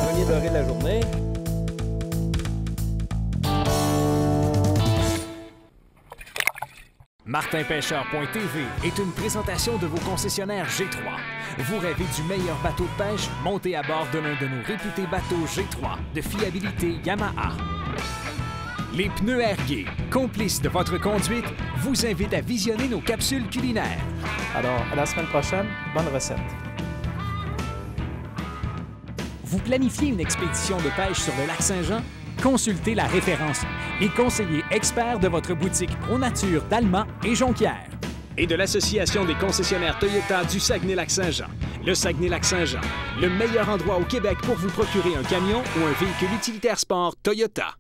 Premier doré de la journée. MartinPêcheur.tv est une présentation de vos concessionnaires G3. Vous rêvez du meilleur bateau de pêche? Montez à bord de l'un de nos réputés bateaux G3 de fiabilité Yamaha. Les pneus Airgué, complices de votre conduite, vous invitent à visionner nos capsules culinaires. Alors, à la semaine prochaine, bonne recette. Vous planifiez une expédition de pêche sur le lac Saint-Jean? Consultez la référence, les conseillers experts de votre boutique ProNature d'Alma et Jonquière. Et de l'Association des concessionnaires Toyota du Saguenay-Lac-Saint-Jean. Le Saguenay-Lac-Saint-Jean, le meilleur endroit au Québec pour vous procurer un camion ou un véhicule utilitaire sport Toyota.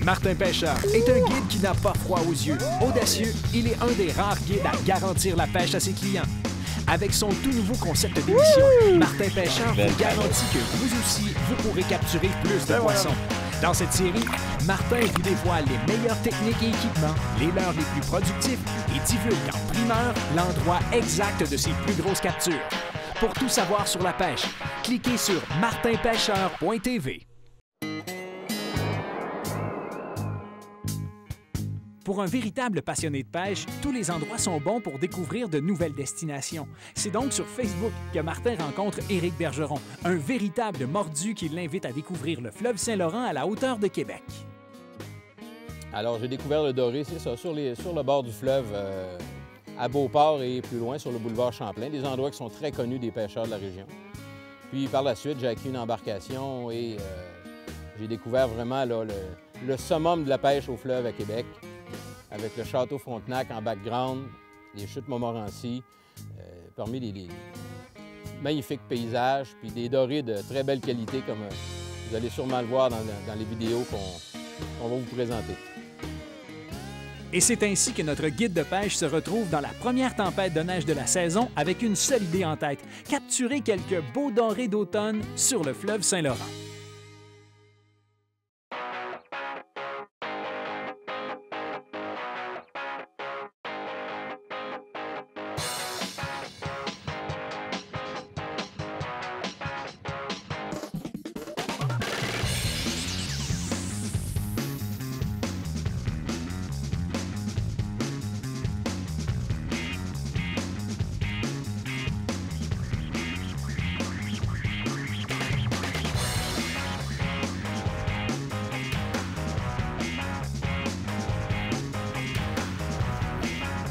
Martin Pêcheur est un guide qui n'a pas froid aux yeux. Audacieux, il est un des rares guides à garantir la pêche à ses clients. Avec son tout nouveau concept d'émission, Martin Pêcheur vous garantit que vous aussi, vous pourrez capturer plus de poissons. Dans cette série, Martin vous dévoile les meilleures techniques et équipements, les leurres les plus productifs et divulgue en primeur l'endroit exact de ses plus grosses captures. Pour tout savoir sur la pêche, cliquez sur martinpêcheur.tv. Pour un véritable passionné de pêche, tous les endroits sont bons pour découvrir de nouvelles destinations. C'est donc sur Facebook que Martin rencontre Éric Bergeron, un véritable mordu qui l'invite à découvrir le fleuve Saint-Laurent à la hauteur de Québec. Alors, j'ai découvert le doré, c'est ça, sur le bord du fleuve, à Beauport et plus loin sur le boulevard Champlain, des endroits qui sont très connus des pêcheurs de la région. Puis par la suite, j'ai acquis une embarcation et j'ai découvert vraiment là, le summum de la pêche au fleuve à Québec, avec le château Frontenac en background, les chutes Montmorency, parmi les magnifiques paysages, puis des dorés de très belle qualité, comme vous allez sûrement le voir dans les vidéos qu'on va vous présenter. Et c'est ainsi que notre guide de pêche se retrouve dans la première tempête de neige de la saison avec une seule idée en tête, capturer quelques beaux dorés d'automne sur le fleuve Saint-Laurent.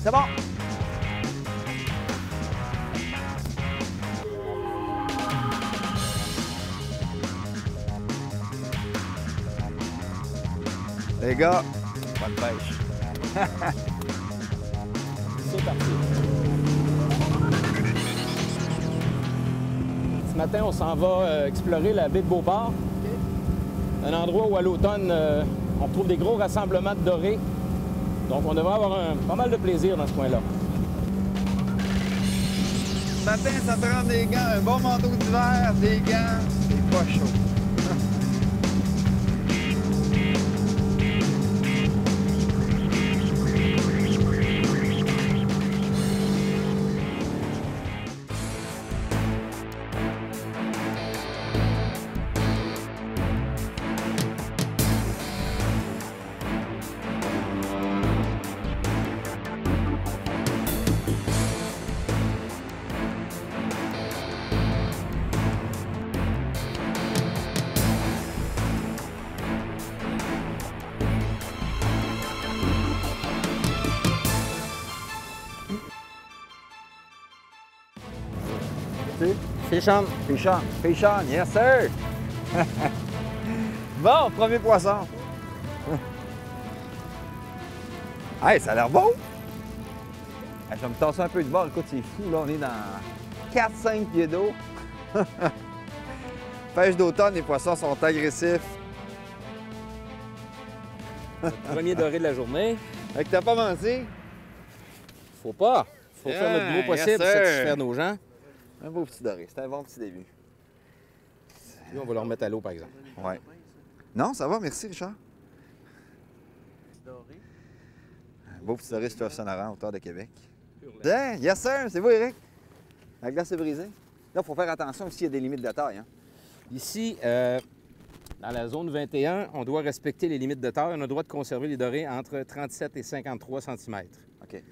C'est bon! Les gars, bonne pêche! C'est parti! Ce matin, on s'en va explorer la baie de Beauport. Un endroit où, à l'automne, on retrouve des gros rassemblements de dorés. Donc, on devrait avoir pas mal de plaisir dans ce coin-là. Ce matin, ça prend des gants, un bon manteau d'hiver, des gants, c'est pas chaud. t'appelles-tu? Fish on. Fish on. Fish on, yes sir! Bon, premier poisson. Hey, ça a l'air beau! Hey, je vais me tasser un peu de bord. Écoute, c'est fou, là, on est dans 4-5 pieds d'eau. Pêche d'automne, les poissons sont agressifs. Premier doré de la journée. Fait que t'as pas menti? Faut pas. Faut faire notre gros possible pour yes, sir. satisfaire nos gens. Un beau petit doré, c'était un bon petit début. Puis on va le remettre à l'eau, par exemple. Ouais. Non, ça va, merci Richard. Un beau petit doré sur Fleuve Saint-Laurent, hauteur de Québec. Bien, yes sir, c'est vous Eric? La glace est brisée. Là, il faut faire attention aussi, il y a des limites de taille. Hein? Ici, dans la zone 21, on doit respecter les limites de taille. On a le droit de conserver les dorés entre 37 et 53 cm. OK.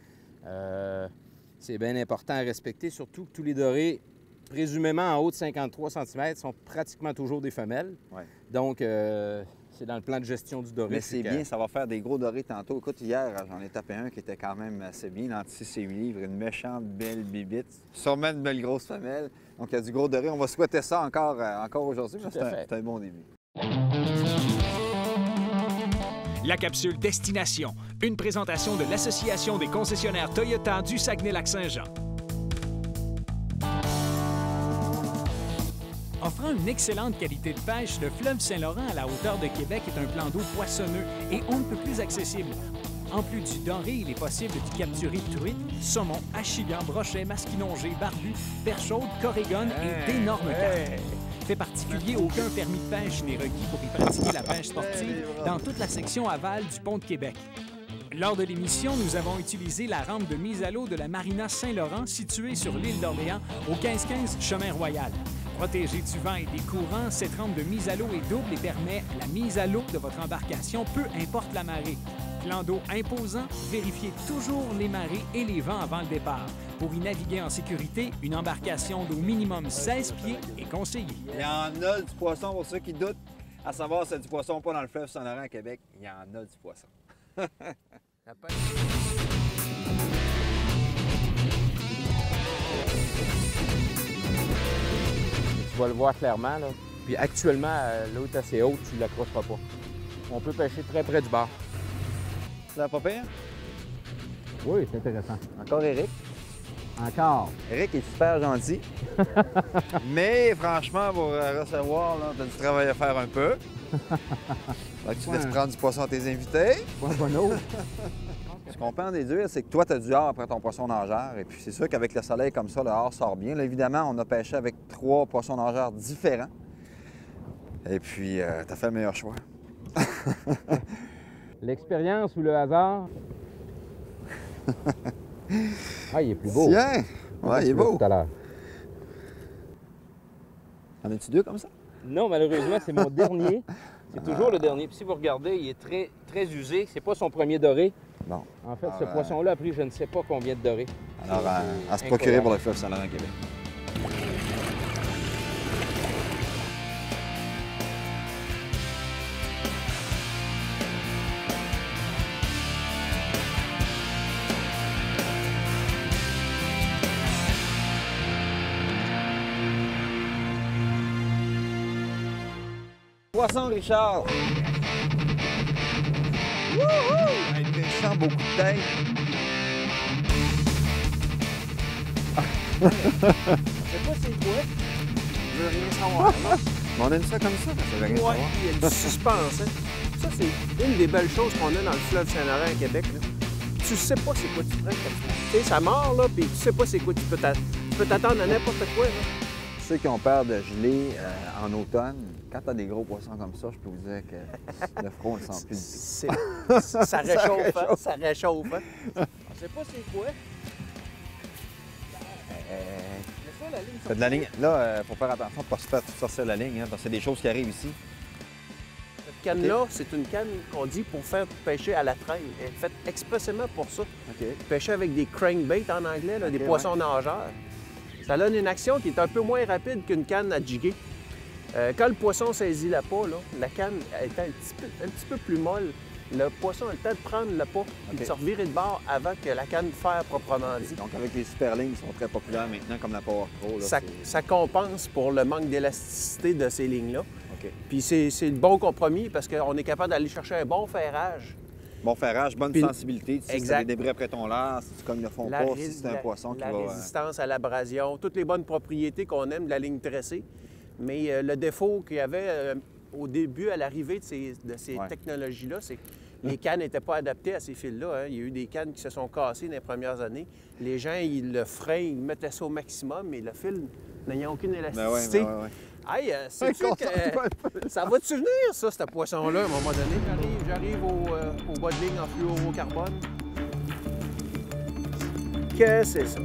C'est bien important à respecter, surtout que tous les dorés, présumément en haut de 53 cm, sont pratiquement toujours des femelles. Ouais. Donc, c'est dans le plan de gestion du doré. Mais c'est bien, ça va faire des gros dorés tantôt. Écoute, hier, j'en ai tapé un qui était quand même assez bien, entre 6 et 8 livres, une méchante belle bibite. Sûrement une belle grosse femelle. Donc, il y a du gros doré. On va souhaiter ça encore aujourd'hui, mais c'est un bon début. La capsule Destination, une présentation de l'Association des concessionnaires Toyota du Saguenay-Lac-Saint-Jean. Offrant une excellente qualité de pêche, le fleuve Saint-Laurent à la hauteur de Québec est un plan d'eau poissonneux et on ne peut plus accessible. En plus du doré, il est possible d'y capturer truites, saumons, achigans, brochets, masquinongés, barbus, perchaudes, corégones et d'énormes carpes. Fait particulier, aucun permis de pêche n'est requis pour y pratiquer la pêche sportive dans toute la section aval du pont de Québec. Lors de l'émission, nous avons utilisé la rampe de mise à l'eau de la Marina Saint-Laurent située sur l'île d'Orléans au 1515 Chemin Royal. Protégée du vent et des courants, cette rampe de mise à l'eau est double et permet la mise à l'eau de votre embarcation, peu importe la marée. Plan d'eau imposant, vérifiez toujours les marées et les vents avant le départ. Pour y naviguer en sécurité, une embarcation d'au minimum 16 pieds est conseillée. Il y en a du poisson pour ceux qui doutent, à savoir si c'est du poisson ou pas dans le fleuve Saint-Laurent à Québec. Il y en a du poisson. Tu vas le voir clairement, là. Puis actuellement, l'eau est assez haute, tu ne l'accrocheras pas. On peut pêcher très près du bord. Ça va pas pire? Oui, c'est intéressant. Encore Eric. Encore. Eric est super gentil. Mais franchement, pour recevoir, tu as du travail à faire un peu. Donc, tu laisses prendre du poisson à tes invités. Pas bon eau. Ce qu'on peut en déduire, c'est que toi, tu as du hard après ton poisson nageur. Et puis, c'est sûr qu'avec le soleil comme ça, le hard sort bien. Là, évidemment, on a pêché avec 3 poissons nageurs différents. Et puis, tu as fait le meilleur choix. L'expérience ou le hasard? Ah, il est plus beau. Tiens! Ouais, il est beau. Tout à l'heure. En as-tu 2 comme ça? Non, malheureusement, c'est mon dernier. C'est toujours le dernier. Puis si vous regardez, il est très, très usé. C'est pas son premier doré. Bon. En fait, ce poisson-là a pris je ne sais pas combien de dorés. Alors, à se procurer pour le fleuve Saint-Laurent à Québec. Poisson, Richard! Wouhou! Un méchant beaucoup de tête. Je sais pas c'est quoi. Je veux rien savoir. Mais on aime ça comme ça, mais ça veut rien Ouais, savoir. il y a du suspense. Hein. Ça, c'est une des belles choses qu'on a dans le fleuve Saint-Laurent à Québec. Là. Tu sais pas c'est quoi tu prends. Tu sais, ça mord, là, puis tu sais pas c'est quoi tu peux t'attendre à n'importe quoi. Là. Ceux qui ont peur de geler en automne, quand tu as des gros poissons comme ça, je peux vous dire que le front ne sent plus du tout. Ça réchauffe, hein? Ça réchauffe. Hein? On sait pas c'est quoi. C'est de la ligne. Là, il faut faire attention de ne pas se faire sortir la ligne, hein, parce que c'est des choses qui arrivent ici. Cette canne-là, c'est une canne qu'on dit pour faire pêcher à la traîne. Elle est faite expressément pour ça. Pêcher avec des crankbaits en anglais, là, des poissons nageurs. Ça donne une action qui est un peu moins rapide qu'une canne à jigger. Quand le poisson saisit l'appât, la canne est un petit peu plus molle. le poisson a le temps de prendre le pas et de se revirer de bord avant que la canne fer proprement dit. Donc, avec les super lignes qui sont très populaires maintenant, comme la Power Pro, là, Ça compense pour le manque d'élasticité de ces lignes-là. OK. Puis c'est le bon compromis parce qu'on est capable d'aller chercher un bon ferrage. Bon ferrage, bonne Puis- sensibilité. Si Exact. tu as des débris après ton leurre, si tu cognes le fond pas, si c'est un poisson qui la va... résistance à l'abrasion, toutes les bonnes propriétés qu'on aime de la ligne tressée. Mais le défaut qu'il y avait au début, à l'arrivée de ces Ouais. technologies-là, c'est que les cannes n'étaient pas adaptées à ces fils-là. Hein. Il y a eu des cannes qui se sont cassées dans les premières années. Les gens, le frein, ils mettaient ça au maximum, mais le fil n'ayant aucune élasticité. ouais. Hey, sais-tu que ça va-tu venir, ça, ce poisson-là, à un moment donné? J'arrive au bas de ligne en fluorocarbone. Qu'est-ce que c'est ça?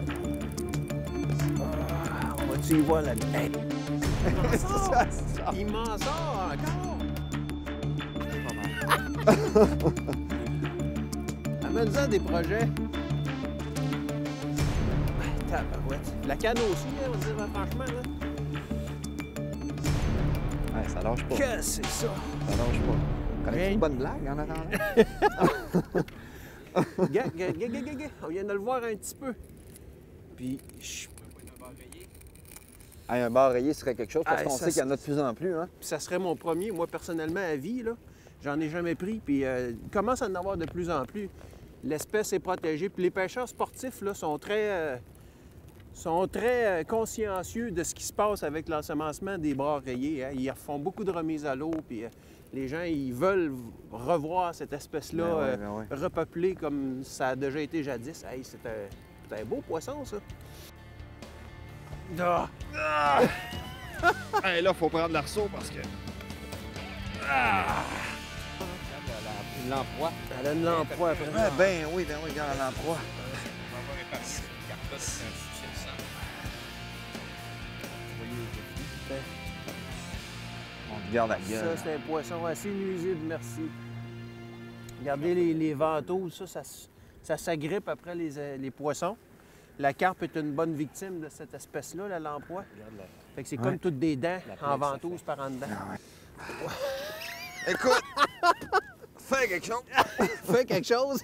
Ah, on va-tu y voir là-dedans? Hey! Il m'en sort encore! Amène-en des projets. Tabarouette. La canne aussi, hein, on va dire franchement. Là. Ouais, ça lâche pas. Qu'est-ce que c'est ça? Ça lâche pas. Connais-tu Rien. une bonne blague en attendant? Gars, on vient de le voir un petit peu. Puis, Hey, un bar rayé serait quelque chose, parce Ah, qu'on ça, sait qu'il y en a de plus en plus. Hein? ça serait mon premier, moi, personnellement, à vie. Là. J'en ai jamais pris. Puis, il commence à en avoir de plus en plus. L'espèce est protégée. Puis, les pêcheurs sportifs là, sont très consciencieux de ce qui se passe avec l'ensemencement des bras rayés. Hein. Ils font beaucoup de remises à l'eau. Puis, les gens, ils veulent revoir cette espèce-là Ben ouais. repeuplée comme ça a déjà été jadis. Hey, c'est un beau poisson, ça. Ah! Hey, là, faut prendre l'arceau parce que... L'emploi. Elle donne l'emploi après. ben oui, regarde l'emploi. On te garde la Ça, gueule. c'est un poisson assez nuisible, merci. Regardez les ventouses, ça s'agrippe après les poissons. La carpe est une bonne victime de cette espèce-là, la lamproie. Fait que c'est comme toutes des dents en ventouse par en dedans. Écoute, fais quelque chose. Fais quelque chose!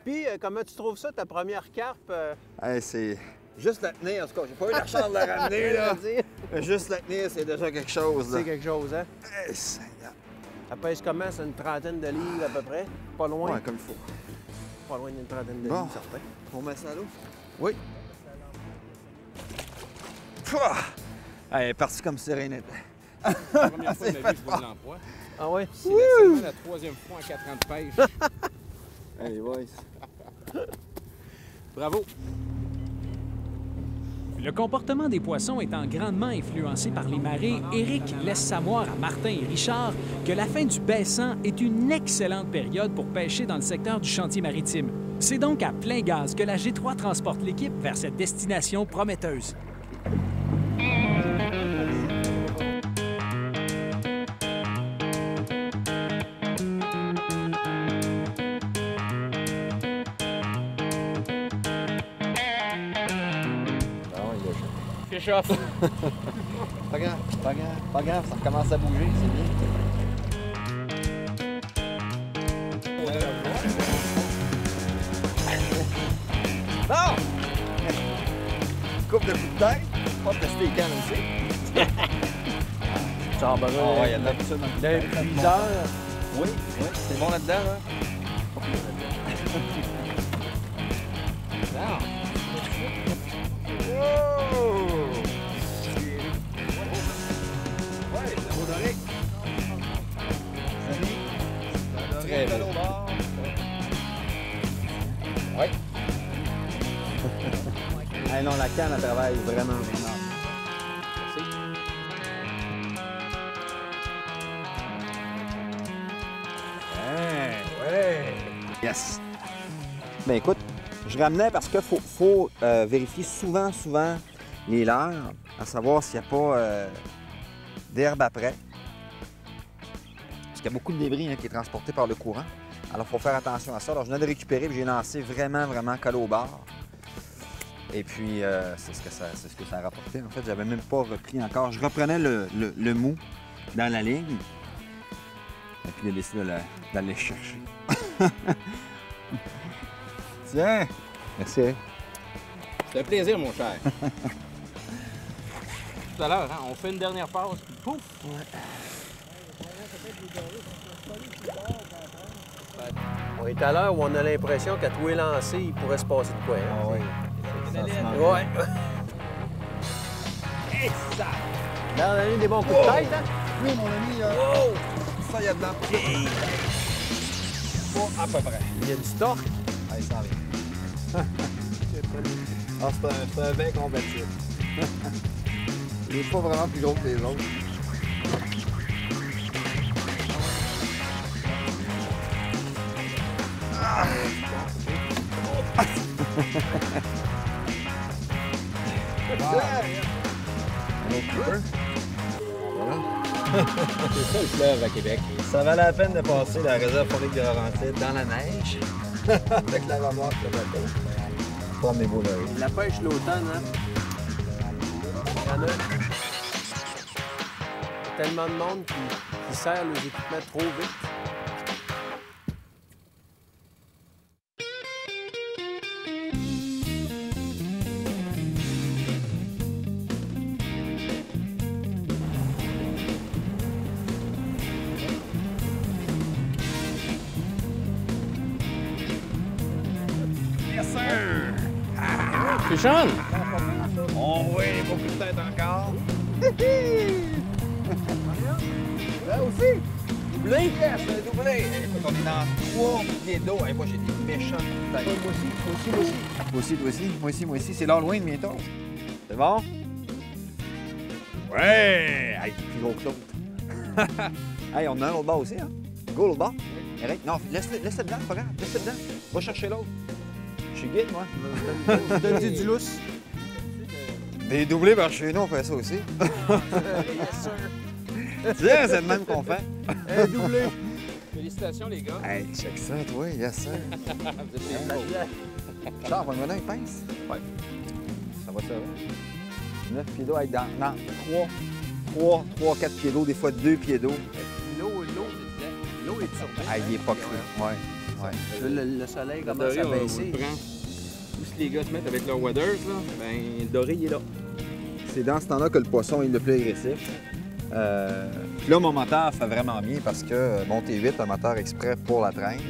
Puis, comment tu trouves ça, ta première carpe? Hey, c'est... Juste la tenir, en tout cas, j'ai pas eu la chance de la ramener, là. Mais juste la tenir, c'est déjà quelque chose, là. C'est quelque chose, hein? Hey, Seigneur. Elle pèse comment? C'est une trentaine de livres à peu près? Pas loin? Ouais, comme il faut. Pas loin d'une trentaine de Bon. livres, certain. On met ça à l'eau? Oui. Pouah! Elle est partie comme si rien n'était. La première fois de ma vie que je vois de l'emploi. Ah ouais? C'est seulement la troisième fois en 4 ans de pêche. Hey, boys. Bravo. Le comportement des poissons étant grandement influencé par les marées, Éric laisse savoir à Martin et Richard que la fin du baissant est une excellente période pour pêcher dans le secteur du chantier maritime. C'est donc à plein gaz que la G3 transporte l'équipe vers cette destination prometteuse. Fish off. Pas grave, pas grave, pas grave, ça recommence à bouger, c'est bien. Non! Coupe de coups de tête, pas de tester les cannes aussi. Ça va, Oh, il y a de la poussière dans le d'un puiseur. Oui, c'est bon là-dedans, là. Ouais, c'est beau doré. Très beau. Oui. Hey, non, la canne, elle travaille vraiment, vraiment. Yes. Ben écoute, je ramenais parce qu'il faut vérifier souvent les leurres, à savoir s'il n'y a pas d'herbe après. Parce qu'il y a beaucoup de débris qui est transporté par le courant. Alors, il faut faire attention à ça. Alors, je viens de récupérer et j'ai lancé vraiment collé au bord. Et puis, c'est ce que ça a rapporté. En fait, j'avais même pas repris encore. Je reprenais le mou dans la ligne. Et puis il a décidé d'aller chercher. Tiens! Merci. C'est un plaisir, mon cher. Tout à l'heure, hein, on fait une dernière passe, puis pouf! On est à l'heure où on a l'impression qu'à tous les lancers, il pourrait se passer de quoi. Hein? Ah oui. Ouais. Et ça! Là, on a eu des bons coups de tête, hein? Oui, mon ami, ça, il y a dedans. Pas à peu près. Il y a du torque. Ah, il s'en vient. Ah, c'est un bien combatif. Il n'est pas vraiment plus gros que les autres. Ah. Un autre keeper. Voilà. C'est ça le fleuve à Québec. Ça valait la peine de passer la réserve forêt de Laurentides dans la neige avec la remorque, le bateau. Prendre des beaux dorés. La pêche l'automne, hein? Il y en a tellement de monde qui sert les équipements trop vite. C'est Sean! On voit beaucoup de tête encore. Là aussi! Doublé? Yes, un doublé! Écoute, on est dans 3 pieds d'eau. Hey, moi, j'ai des méchants têtes. Moi aussi. C'est l'Halloween bientôt. C'est bon? Ouais! Hey, plus gros que l'autre. Hey, on en a un autre bord aussi, hein? Go, l'autre bord. Eric, non, laisse-le dedans, pas grave. Laisse-le dedans. Va chercher l'autre. Je suis guide, moi. Donne-lui du lousse. Des doublés par chez nous, on fait ça aussi. Tiens, c'est le même qu'on fait. Un doublé. Félicitations, les gars. Hey, check ça, toi, yes, sir. Vous êtes des pros. Charles, on va me donner une pince? Oui. Ça va servir. 9 pieds d'eau, dans 3, 4 pieds d'eau, des fois 2 pieds d'eau. L'eau est sur Hey, il est pas cru. Ouais. Le soleil commence à baisser. Où les gars se mettent avec leurs waders, là, ben, le doré, il est là. C'est dans ce temps-là que le poisson est le plus agressif. Puis là, mon moteur fait vraiment bien parce que mon T8, un moteur exprès pour la traîne.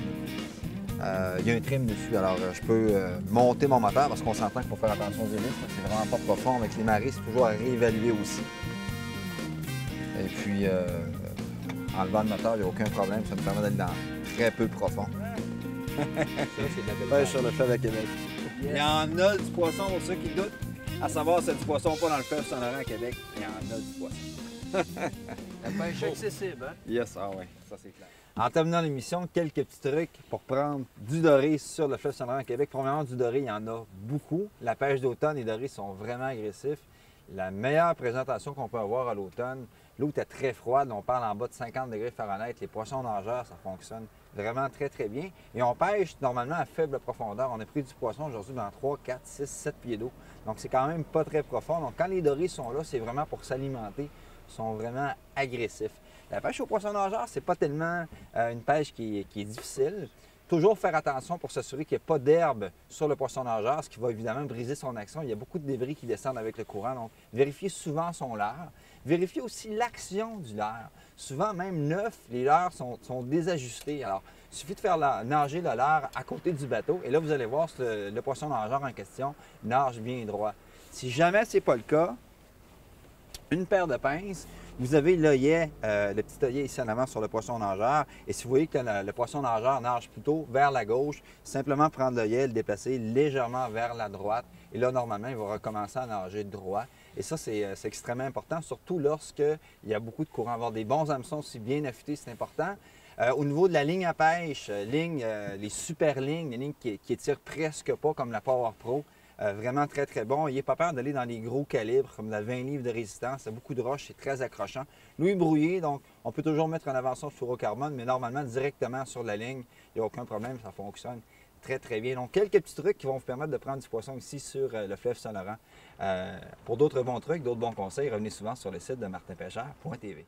Il y a un trim dessus, alors je peux monter mon moteur parce qu'on s'entend qu'il faut faire attention aux hélices. C'est vraiment pas profond. Avec les marées, c'est toujours à réévaluer aussi. Et puis, enlevant le moteur, il n'y a aucun problème. Ça me permet d'être dans très peu profond. Ça, c'est de la belle Ouais, pêche. sur le fleuve à Québec. Yes. Il y en a du poisson pour ceux qui doutent. À savoir si c'est du poisson pas dans le fleuve Saint-Laurent à Québec, il y en a du poisson. La pêche accessible, hein? Yes, ah ouais, ça c'est clair. En terminant l'émission, quelques petits trucs pour prendre du doré sur le fleuve Saint-Laurent à Québec. Premièrement, du doré, il y en a beaucoup. La pêche d'automne, les dorés sont vraiment agressifs. La meilleure présentation qu'on peut avoir à l'automne, l'eau est très froide, on parle en bas de 50 degrés Fahrenheit. Les poissons nageurs, ça fonctionne vraiment très, très bien. Et on pêche normalement à faible profondeur. On a pris du poisson aujourd'hui dans 3, 4, 6, 7 pieds d'eau. Donc, c'est quand même pas très profond. Donc, quand les dorés sont là, c'est vraiment pour s'alimenter. Ils sont vraiment agressifs. La pêche aux poissons nageurs, c'est pas tellement une pêche qui est difficile. Toujours faire attention pour s'assurer qu'il n'y ait pas d'herbe sur le poisson nageur, ce qui va évidemment briser son action. Il y a beaucoup de débris qui descendent avec le courant, donc vérifiez souvent son leurre. Vérifiez aussi l'action du leurre. Souvent, même neuf, les leurres sont désajustés. Alors, il suffit de faire nager le leurre à côté du bateau et là, vous allez voir le poisson nageur en question nage bien droit. Si jamais ce n'est pas le cas, une paire de pinces, vous avez l'œillet, le petit œillet ici en avant sur le poisson nageur. Et si vous voyez que le poisson nageur nage plutôt vers la gauche, simplement prendre l'œillet, le déplacer légèrement vers la droite. Et là, normalement, il va recommencer à nager droit. Et ça, c'est extrêmement important, surtout lorsqu'il y a beaucoup de courant. Avoir des bons hameçons aussi bien affûtés, c'est important. Au niveau de la ligne à pêche, les super lignes, les lignes qui étirent presque pas, comme la Power Pro, vraiment très, très bon. Il n'est pas peur d'aller dans les gros calibres, comme la 20 livres de résistance. Il y a beaucoup de roches, c'est très accrochant. L'eau est brouillée, donc on peut toujours mettre un avançon de fluorocarbone, mais normalement, directement sur la ligne, il n'y a aucun problème, ça fonctionne très, très bien. Donc, quelques petits trucs qui vont vous permettre de prendre du poisson ici sur le fleuve Saint-Laurent. Pour d'autres bons trucs, d'autres bons conseils, revenez souvent sur le site de martinpêcheur.tv.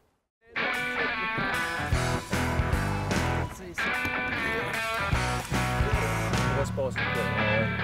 ici. Il va se passer quoi?